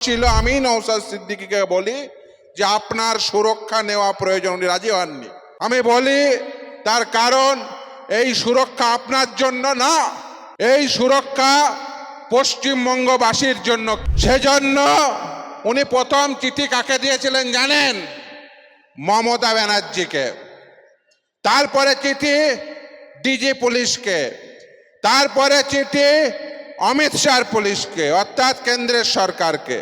ছিল আমি নওশাদ সিদ্দিকীকে বলি যে আপনার সুরক্ষা নেওয়া প্রয়োজন, উনি রাজি হননি। আমি বলি তার কারণ এই সুরক্ষা আপনার জন্য না, এই সুরক্ষা পশ্চিমবঙ্গবাসীর জন্য। সেজন্য উনি প্রথম চিঠি কাকে দিয়েছিলেন জানেন? মমতা ব্যানার্জিকে। তারপরে চিঠি ডিজি পুলিশকে, তারপরে চিঠি অমিত শাহ পুলিশকে, অর্থাৎ কেন্দ্রের সরকারকে,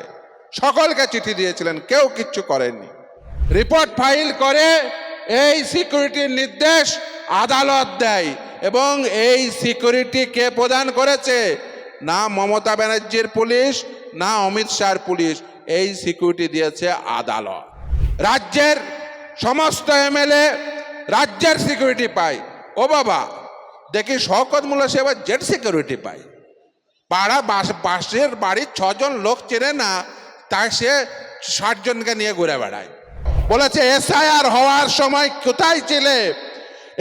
সকলকে চিঠি দিয়েছিলেন, কেউ কিচ্ছু করেননি। রিপোর্ট ফাইল করে এই সিকিউরিটির নির্দেশ আদালত দেয়, এবং এই সিকিউরিটি কে প্রদান করেছে? না মমতা ব্যানার্জির পুলিশ, না অমিত শাহর পুলিশ, এই সিকিউরিটি দিয়েছে আদালত। রাজ্যের সমস্ত এমএলএ রাজ্যের সিকিউরিটি পায়। ও বাবা, দেখি শওকত মোল্লা সে এবার জেড সিকিউরিটি পায়। পাড়া পাশের বাড়ির 6 জন লোক চেনে না, তাই সে 60 জনকে নিয়ে ঘুরে বেড়ায়। বলেছে এসআইআর হওয়ার সময় কোথায় ছিলে?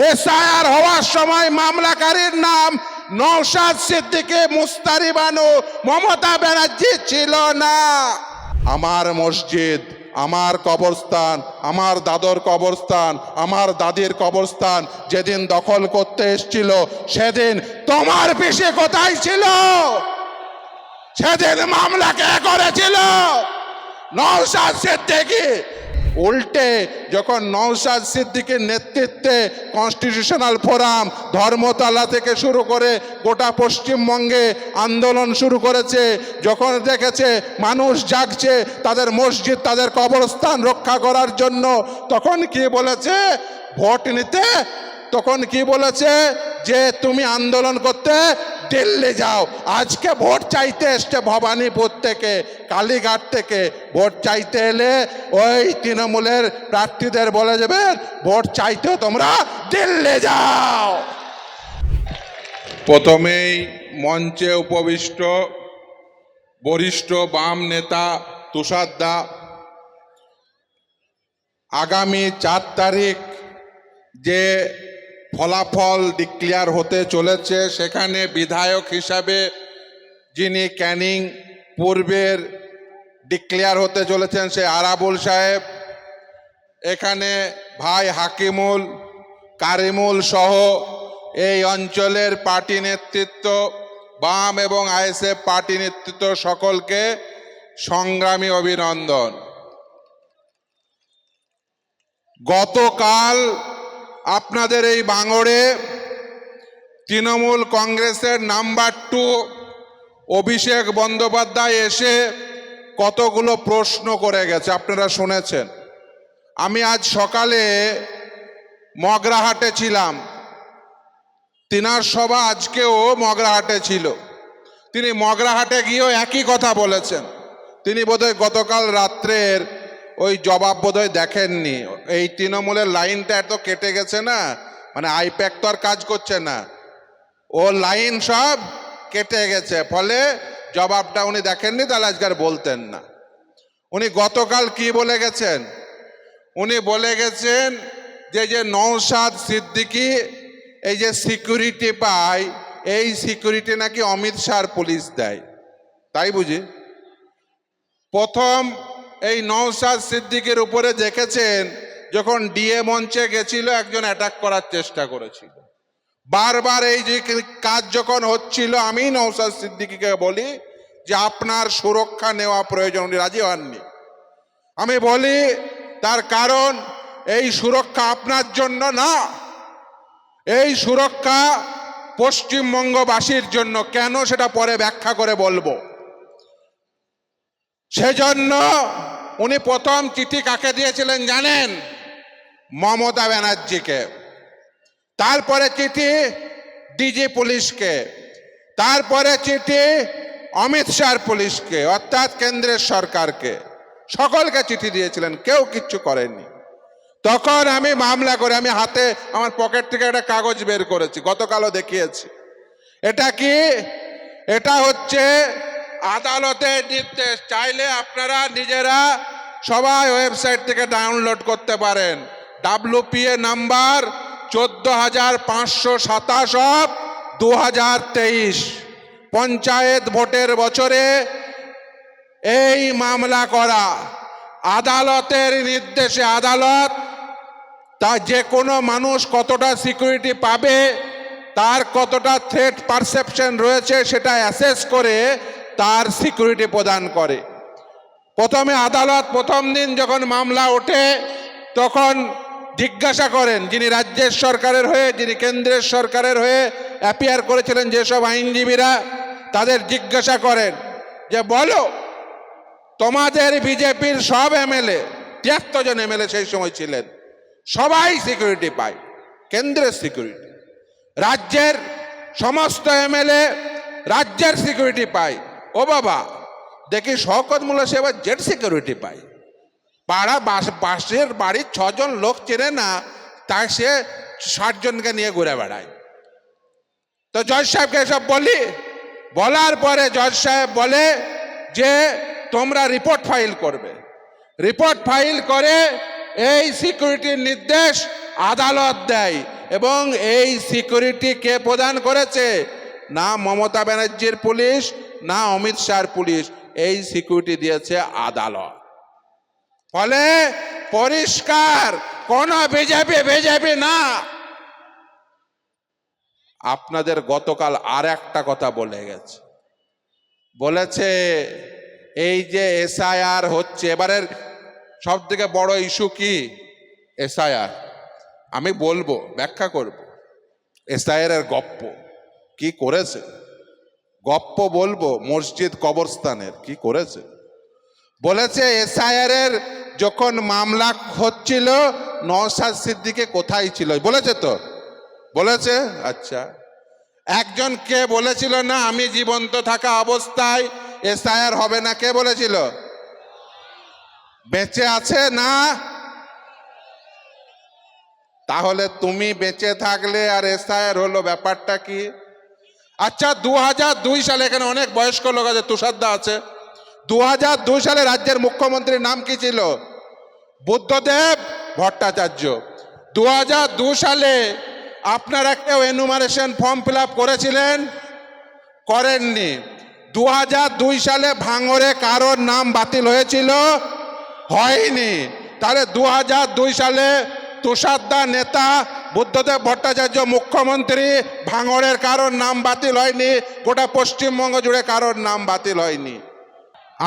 এসআইআর হওয়ার সময় মামলাকারীর নাম নওশাদ সিদ্দিকী, মুস্তারি বানু, মমতা ব্যানার্জি ছিল না। আমার মসজিদ, আমার কবরস্থান, আমার দাদর কবরস্থান, আমার দাদির কবরস্থান যেদিন দখল করতে এসেছিল, সেদিন তোমার পিসি কোথায় ছিল? সেদিন মামলা কে করেছিল? নওশাদ সিদ্দিকী। উল্টে যখন নওশাদ সিদ্দিকীর নেতৃত্বে কনস্টিটিউশনাল ফোরাম ধর্মতলা থেকে শুরু করে গোটা পশ্চিমবঙ্গে আন্দোলন শুরু করেছে, যখন দেখেছে মানুষ জাগছে তাদের মসজিদ, তাদের কবরস্থান রক্ষা করার জন্য, তখন কি বলেছে? ভোট নিতে তখন কি বলেছে? যে তুমি আন্দোলন করতে দিল্লি যাও। আজকে ভোট চাইতে এসছে ভবানীপুর থেকে, কালীঘাট থেকে ভোট চাইতে এলে ওই তৃণমূলের প্রার্থীদের বলে যাবে ভোট চাইতেও তোমরা দিল্লি যাও। প্রথমেই মঞ্চে উপবিষ্ট বরিষ্ঠ বাম নেতা তুষার দা, আগামী 4 তারিখ যে ফলাফল ডিক্লেয়ার হতে চলেছে, সেখানে বিধায়ক হিসাবে যিনি ক্যানিং পূর্বের ডিক্লেয়ার হতে চলেছেন সে আরাবুল সাহেব, এখানে ভাই হাকিমুল, কারিমুল সহ এই অঞ্চলের পার্টি নেতৃত্ব, বাম এবং আইএসএফ পার্টি নেতৃত্ব, সকলকে সংগ্রামী অভিনন্দন। গতকাল আপনাদের এই বাঙড়ে তৃণমূল কংগ্রেসের নাম্বার 2 অভিষেক বন্দ্যোপাধ্যায় এসে কতগুলো প্রশ্ন করে গেছে, আপনারা শুনেছেন। আমি আজ সকালে মগরাহাটে ছিলাম, তিনার সভা আজকেও মগরাহাটে ছিল। তিনি মগরাহাটে গিয়েও একই কথা বলেছেন। তিনি বোধহয় গতকাল রাত্রের ওই জবাব বোধহয় দেখেননি। এই তৃণমূলের লাইনটা এত কেটে গেছে না, মানে আইপ্যাক তো আর কাজ করছে না, ও লাইন সব কেটে গেছে, ফলে জবাবটা উনি দেখেননি, তাহলে আজকাল বলতেন না। উনি গতকাল কি বলে গেছেন? উনি বলে গেছেন যে নওশাদ সিদ্দিকী এই যে সিকিউরিটি পায়, এই সিকিউরিটি নাকি অমিত শাহর পুলিশ দেয়, তাই বুঝি? প্রথম এই নওশাদ সিদ্দিকীর উপরে দেখেছেন যখন ডিএ মঞ্চে গেছিল, একজন অ্যাটাক করার চেষ্টা করেছিল। বারবার এই যে কাজ যখন হচ্ছিল, আমি নওশাদ সিদ্দিকীকে বলি যে আপনার সুরক্ষা নেওয়া প্রয়োজন, উনি রাজি হননি। আমি বলি তার কারণ এই সুরক্ষা আপনার জন্য না, এই সুরক্ষা পশ্চিমবঙ্গবাসীর জন্য। কেন সেটা পরে ব্যাখ্যা করে বলবো। সেজন্য উনি প্রথম চিঠি কাকে দিয়েছিলেন জানেন? মমতা ব্যানার্জিকে। তারপরে চিঠি ডিজি পুলিশকে, তারপরে চিঠি অমিত শাহ পুলিশকে, অর্থাৎ কেন্দ্রের সরকারকে, সকলকে চিঠি দিয়েছিলেন, কেউ কিচ্ছু করেননি। তখন আমি মামলা করে, আমি হাতে আমার পকেট থেকে একটা কাগজ বের করেছি, গতকালও দেখিয়েছি। এটা কি? এটা হচ্ছে আদালতের নির্দেশ। চাইলে আপনারা নিজেরা সবাই ওয়েবসাইট থেকে ডাউনলোড করতে পারেন। WPA নাম্বার 14,527 2023, পঞ্চায়েত ভোটের বছরে এই মামলা করা আদালতের নির্দেশে। আদালত তা যে কোনো মানুষ কতটা সিকিউরিটি পাবে, তার কতটা থ্রেট পারসেপশন রয়েছে সেটা অ্যাসেস করে তার সিকিউরিটি প্রদান করে। প্রথমে আদালত প্রথম দিন যখন মামলা ওঠে তখন জিজ্ঞাসা করেন যিনি রাজ্যের সরকারের হয়ে, যিনি কেন্দ্রের সরকারের হয়ে অ্যাপিয়ার করেছিলেন যেসব আইনজীবীরা, তাদের জিজ্ঞাসা করেন যে বলো তোমাদের বিজেপির সব এমএলএ, ৭৩ জন এমএলএ সেই সময় ছিলেন, সবাই সিকিউরিটি পায়, কেন্দ্রের সিকিউরিটি। রাজ্যের সমস্ত এমএলএ রাজ্যের সিকিউরিটি পায়। ও বাবা, দেখি শওকত মোল্লা সাহেব জেড সিকিউরিটি পায়। পাশের বাড়ির ৬ জন লোক চেনে না, তাই সে ৬০ জনকে নিয়ে ঘুরে বেড়ায়। তো জজ সাহেবকে এসব বলার পরে জজ সাহেব বলে যে তোমরা রিপোর্ট ফাইল করবে। রিপোর্ট ফাইল করে এই সিকিউরিটির নির্দেশ আদালত দেয়। এবং এই সিকিউরিটি কে প্রদান করেছে? না মমতা ব্যানার্জির পুলিশ, না অমিত শাহর পুলিশ, এই সিকিউরিটি দিয়েছে আদালত। ফলে পরিষ্কার কোন বিজেপি না। আপনাদের গতকাল আর একটা কথা বলেছে এই যে এসআইআর হচ্ছে, এবারের সব থেকে বড় ইস্যু কি? এসআইআর। আমি বলবো, ব্যাখ্যা করব এসআইআর এর গপ্প কি করেছে। গপ্প বলবো মসজিদ কবরস্থানের কি করেছে। বলেছে এসআইআর এর যখন মামলা হচ্ছিল নওশাদ সিদ্দিকী কোথায় ছিল, বলেছে তো? বলেছে। আচ্ছা, একজন কে বলেছিল না আমি জীবন্ত থাকা অবস্থায় এসআইআর হবে না? কে বলেছিল? বেঁচে আছে না? তাহলে তুমি বেঁচে থাকলে আর এসআইআর হলো, ব্যাপারটা কি? আচ্ছা, 2002 সালে, এখানে অনেক বয়স্ক লোক আছে, তুষারদা আছে, 2002 সালে রাজ্যের মুখ্যমন্ত্রীর নাম কি ছিল? বুদ্ধদেব ভট্টাচার্য। 2002 সালে আপনারা কেউ এনুমারেশন ফর্ম ফিল আপ করেছিলেন? করেননি। 2002 সালে ভাঙড়ে কারোর নাম বাতিল হয়েছিল? হয়নি। তাহলে 2002 সালে তুষারদা নেতা, বুদ্ধদেব ভট্টাচার্য মুখ্যমন্ত্রী, ভাঙড়ের কারোর নাম বাতিল হয়নি, গোটা পশ্চিমবঙ্গ জুড়ে কারোর নাম বাতিল হয়নি।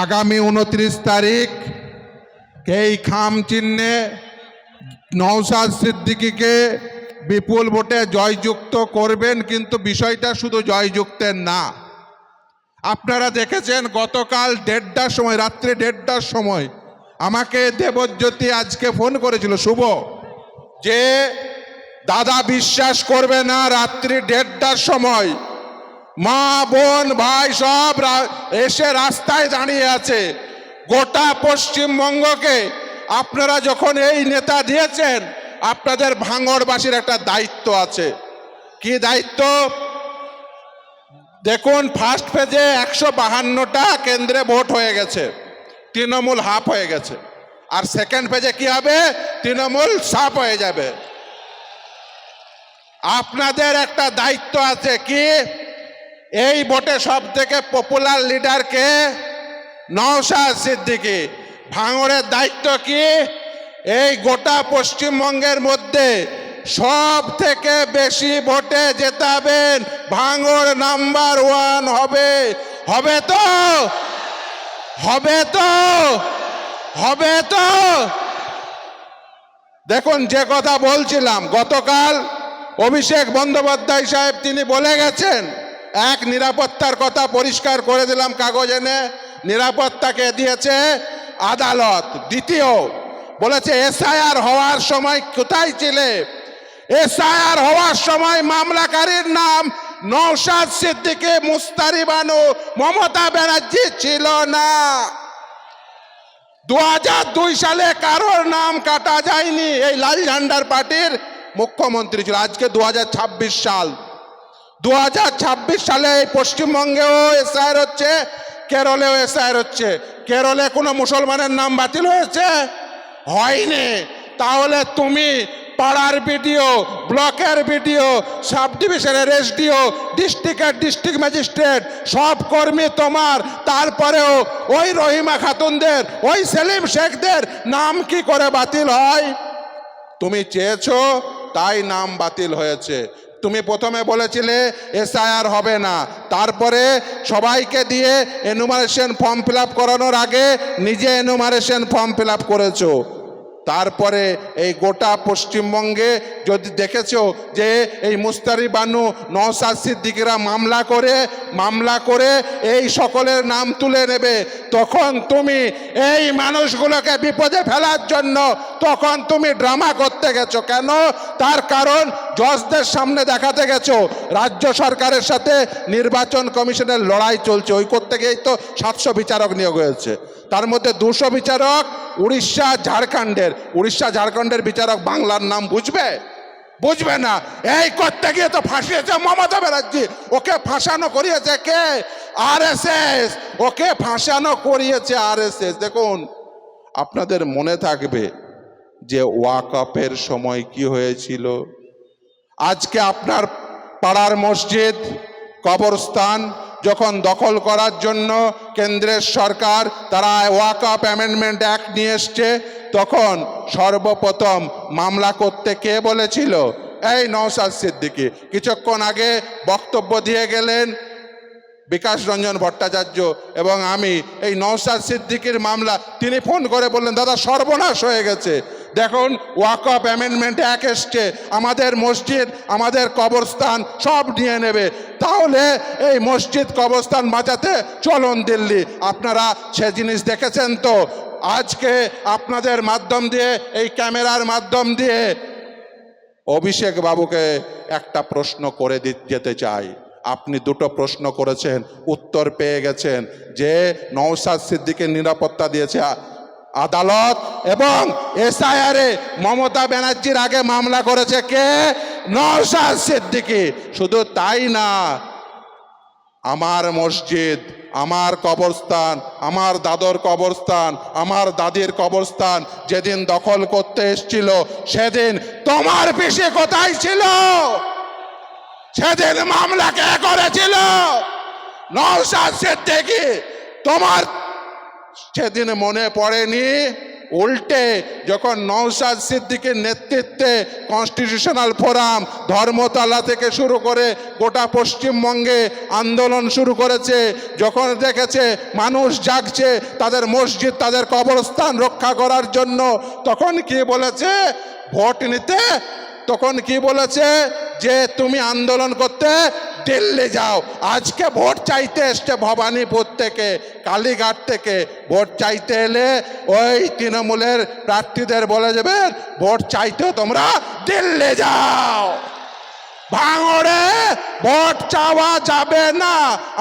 আগামী 29 তারিখ এই খাম চিহ্নে নওশাদ সিদ্দিকীকে বিপুল ভোটে জয়যুক্ত করবেন। কিন্তু বিষয়টা শুধু জয়যুক্তের না। আপনারা দেখেছেন গতকাল 1:30টার সময়, রাত্রে 1:30টার সময় আমাকে দেবজ্যোতি আজকে ফোন করেছিল, শুভ, যে দাদা বিশ্বাস করবে না, রাত্রি 1:30টার সময় মা বোন ভাই সব এসে রাস্তায় দাঁড়িয়ে আছে। গোটা পশ্চিমবঙ্গকে আপনারা যখন এই নেতা দিয়েছেন, আপনাদের ভাঙড়বাসীর একটা দায়িত্ব আছে। কি দায়িত্ব? দেখুন, ফার্স্ট ফেজে 152টা কেন্দ্রে ভোট হয়ে গেছে, তৃণমূল হাফ হয়ে গেছে। আর সেকেন্ড ফেজে কি হবে? তৃণমূল সাফ হয়ে যাবে। আপনাদের একটা দায়িত্ব আছে। কি? এই ভোটে সব থেকে পপুলার লিডার কে? নওশাদ সিদ্দিকী। ভাঙড়ের দায়িত্ব কি? এই গোটা পশ্চিমবঙ্গের মধ্যে সব থেকে বেশি ভোটে জেতাবেন, ভাঙড় নাম্বার 1 হবে। হবে তো? হবে তো? হবে তো? দেখুন, যে কথা বলছিলাম গতকাল, অভিষেক বন্দ্যোপাধ্যায় সাহেব তিনি বলে গেছেন, এক নিরাপত্তার কথা পরিষ্কার করে দিলাম কাগজ এনে, নিরাপত্তাকে দিয়েছে আদালত। দ্বিতীয় বলেছে এসআইআর হওয়ার সময় কোথায় ছিলে? এসআইআর হওয়ার সময় মামলাকারীর নাম নওশাদ সিদ্দিকী, মুস্তারি বানু, মমতা ব্যানার্জি ছিল না। 2002 সালে কারোর নাম কাটা যায়নি। এই লাল ঝান্ডার পার্টির মুখ্যমন্ত্রী ছিল। আজকে 2026 সাল। 2026 সালে এই পশ্চিমবঙ্গেও এসআইআর হচ্ছে, কেরলেও এসআইআর হচ্ছে। কেরলে কোনো মুসলমানের নাম বাতিল হয়েছে? হয়নি। তাহলে তুমি পাড়ার বিডিও, ব্লকের বিডিও, সাব ডিভিশনের এসডিও, ডিস্ট্রিক্টের ডিস্ট্রিক্ট ম্যাজিস্ট্রেট সব কর্মী তোমার, তারপরেও ওই রহিমা খাতুনদের, ওই সেলিম শেখদের নাম কি করে বাতিল হয়? তুমি চেয়েছো তাই নাম বাতিল হয়েছে। তুমি প্রথমে বলেছিলে এসআইআর হবে না, তারপরে সবাইকে দিয়ে এনুমারেশন ফর্ম ফিল আপ করানোর আগে নিজে এনুমারেশন ফর্ম ফিল আপ করেছো। তারপরে এই গোটা পশ্চিমবঙ্গে যদি দেখেছো যে এই মুস্তারি বানু, নওশাদ সিদ্দিকীরা মামলা করে এই সকলের নাম তুলে নেবে, তখন তুমি এই মানুষগুলোকে বিপদে ফেলার জন্য তখন তুমি ড্রামা করতে গেছো কেন? তার কারণ জজদের সামনে দেখাতে গেছো রাজ্য সরকারের সাথে নির্বাচন কমিশনের লড়াই চলছে। ওই করতে গিয়েই তো 700 বিচারক নিয়োগ হয়েছে, তার মধ্যে 200 বিচারক উড়িষ্যা ঝাড়খণ্ডের বিচারক বাংলার নাম বুঝবে না। এই করতে গিয়ে তো ফাঁসিয়েছে মমতা ব্যানার্জি। ওকে ফাঁসানো করিয়েছে কে? আরএসএস। ওকে ফাঁসানো করিয়েছে আরএসএস। দেখুন, আপনাদের মনে থাকবে যে ওয়াকফের সময় কি হয়েছিল। আজকে আপনার পাড়ার মসজিদ, কবরস্থান যখন দখল করার জন্য কেন্দ্রের সরকার তারা ওয়াকফ অ্যামেন্ডমেন্ট অ্যাক্ট নিয়ে এসছে, তখন সর্বপ্রথম মামলা করতে কে বলেছিল? এই নওশাদ সিদ্দিকী। কিছুক্ষণ আগে বক্তব্য দিয়ে গেলেন বিকাশ রঞ্জন ভট্টাচার্য এবং আমি। এই নওশাদ সিদ্দিকীর মামলা তিনি ফোন করে বললেন, দাদা সর্বনাশ হয়ে গেছে, দেখুন ওয়াকফ অ্যামেন্ডমেন্ট অ্যাক্ট এসছে, আমাদের মসজিদ, আমাদের কবরস্থান সব নিয়ে নেবে, তাহলে এই মসজিদ কবরস্থান বাঁচাতে চলুন দিল্লি। আপনারা সে জিনিস দেখেছেন তো? আজকে আপনাদের মাধ্যম দিয়ে, এই ক্যামেরার মাধ্যম দিয়ে অভিষেক বাবুকে একটা প্রশ্ন করে যেতে চাই। আপনি দুটো প্রশ্ন করেছেন, উত্তর পেয়ে গেছেন যে নওশাদ সিদ্দিকীর নিরাপত্তা দিয়েছে আদালত, এবং এসআইআরে মমতা ব্যানার্জির আগে মামলা করেছে কে? নওশাদ সিদ্দিকী। শুধু তাই না, আমার মসজিদ, আমার কবরস্থান, আমার দাদর কবরস্থান, আমার দাদির কবরস্থান যেদিন দখল করতে এসেছিল সেদিন তোমার পিসি কোথায় ছিল? সেদিন মামলা কে করেছিল? নওশাদ সিদ্দিকী। তোমার সেদিন মনে পড়েনি? উল্টে যখন নওশাদ সিদ্দিকীর নেতৃত্বে কনস্টিটিউশনাল ফোরাম ধর্মতলা থেকে শুরু করে গোটা পশ্চিমবঙ্গে আন্দোলন শুরু করেছে, যখন দেখেছে মানুষ জাগছে তাদের মসজিদ, তাদের কবরস্থান রক্ষা করার জন্য, তখন কি বলেছে? ভোট নিতে তখন কি বলেছে? যে তুমি আন্দোলন করতে দিল্লি যাও। আজকে ভোট চাইতে এসছে ভবানীপুর থেকে, কালীঘাট থেকে ভোট চাইতে এলে ওই তৃণমূলের প্রার্থীদের বলে যাবেন ভোট চাইতেও তোমরা দিল্লি যাও। ভাঙড়ে ভোট চাওয়া যাবে না।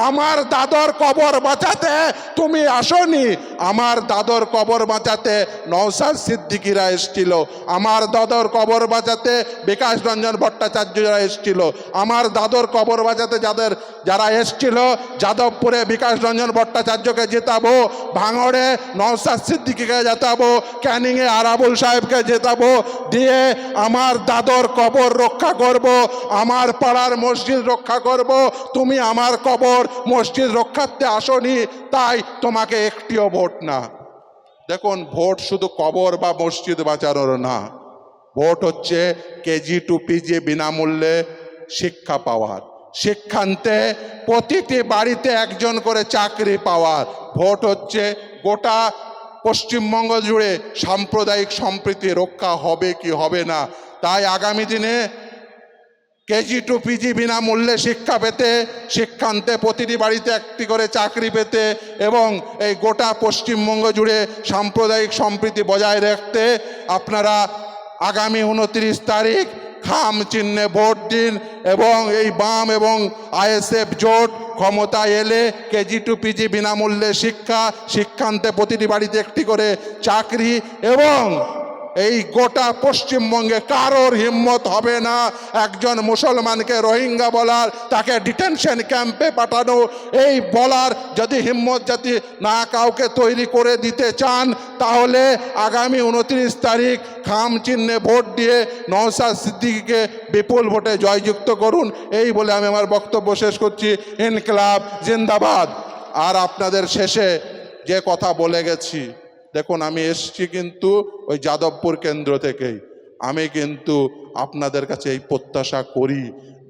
আমার দাদর কবর বাঁচাতে তুমি আসনি, আমার দাদর কবর বাঁচাতে নওশাদ সিদ্দিকীরা এসেছিল, আমার দাদর কবর বাঁচাতে বিকাশ রঞ্জন ভট্টাচার্যরা এসেছিল, আমার দাদর কবর বাঁচাতে যারা এসেছিল যাদবপুরে বিকাশ রঞ্জন ভট্টাচার্যকে জেতাবো, ভাঙড়ে নওশাদ সিদ্দিকীকে জেতাবো, ক্যানিংয়ে আরাবুল সাহেবকে জেতাবো, দিয়ে আমার দাদর কবর রক্ষা করব, আমার পাড়ার মসজিদ রক্ষা করব। তুমি আমার কবর মসজিদ রক্ষার্থে আসনি, তাই তোমাকে একটিও ভোট না। দেখুন, ভোট শুধু কবর বা মসজিদ বাঁচানোর না, ভোট হচ্ছে কেজি টু পিজি বিনামূল্যে শিক্ষা পাওয়ার, শিক্ষান্তে প্রতিটি বাড়িতে একজন করে চাকরি পাওয়ার, ভোট হচ্ছে গোটা পশ্চিমবঙ্গ জুড়ে সাম্প্রদায়িক সম্প্রীতি রক্ষা হবে কি হবে না। তাই আগামী দিনে কেজি টু পিজি বিনামূল্যে শিক্ষা পেতে, শিক্ষান্তে প্রতিটি বাড়িতে একটি করে চাকরি পেতে এবং এই গোটা পশ্চিমবঙ্গ জুড়ে সাম্প্রদায়িক সম্প্রীতি বজায় রাখতে আপনারা আগামী 29 তারিখ খাম চিহ্নে ভোট দিন এবং এই বাম এবং আইএসএফ জোট ক্ষমতায় এলে কেজি টু পিজি বিনামূল্যে শিক্ষান্তে প্রতিটি বাড়িতে একটি করে চাকরি এবং এই গোটা পশ্চিমবঙ্গে কারোর হিম্মত হবে না একজন মুসলমানকে রোহিঙ্গা বলার, তাকে ডিটেনশন ক্যাম্পে পাঠানো, এই বলার যদি হিম্মত জাতি না কাউকে তৈরি করে দিতে চান, তাহলে আগামী 29 তারিখ খাম চিহ্নে ভোট দিয়ে নওশাদ সিদ্দিকীকে বিপুল ভোটে জয়যুক্ত করুন। এই বলে আমি আমার বক্তব্য শেষ করছি। ইনকিলাব জিন্দাবাদ। আর আপনাদের শেষে যে কথা বলে গেছি, দেখুন আমি এসছি কিন্তু ওই যাদবপুর কেন্দ্র থেকেই। আমি কিন্তু আপনাদের কাছে এই প্রত্যাশা করি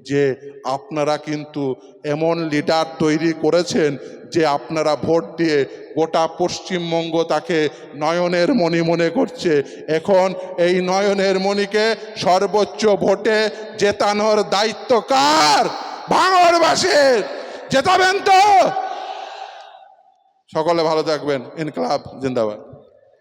যে আপনারা কিন্তু এমন লিডার তৈরি করেছেন যে আপনারা ভোট দিয়ে গোটা পশ্চিমবঙ্গ তাকে নয়নের মণি মনে করছে। এখন এই নয়নের মণিকে সর্বোচ্চ ভোটে জেতানোর দায়িত্ব কার? ভাঙড়বাসীর। জেতাবেন তো? সকলে ভালো থাকবেন। ইনকিলাব জিন্দাবাদ।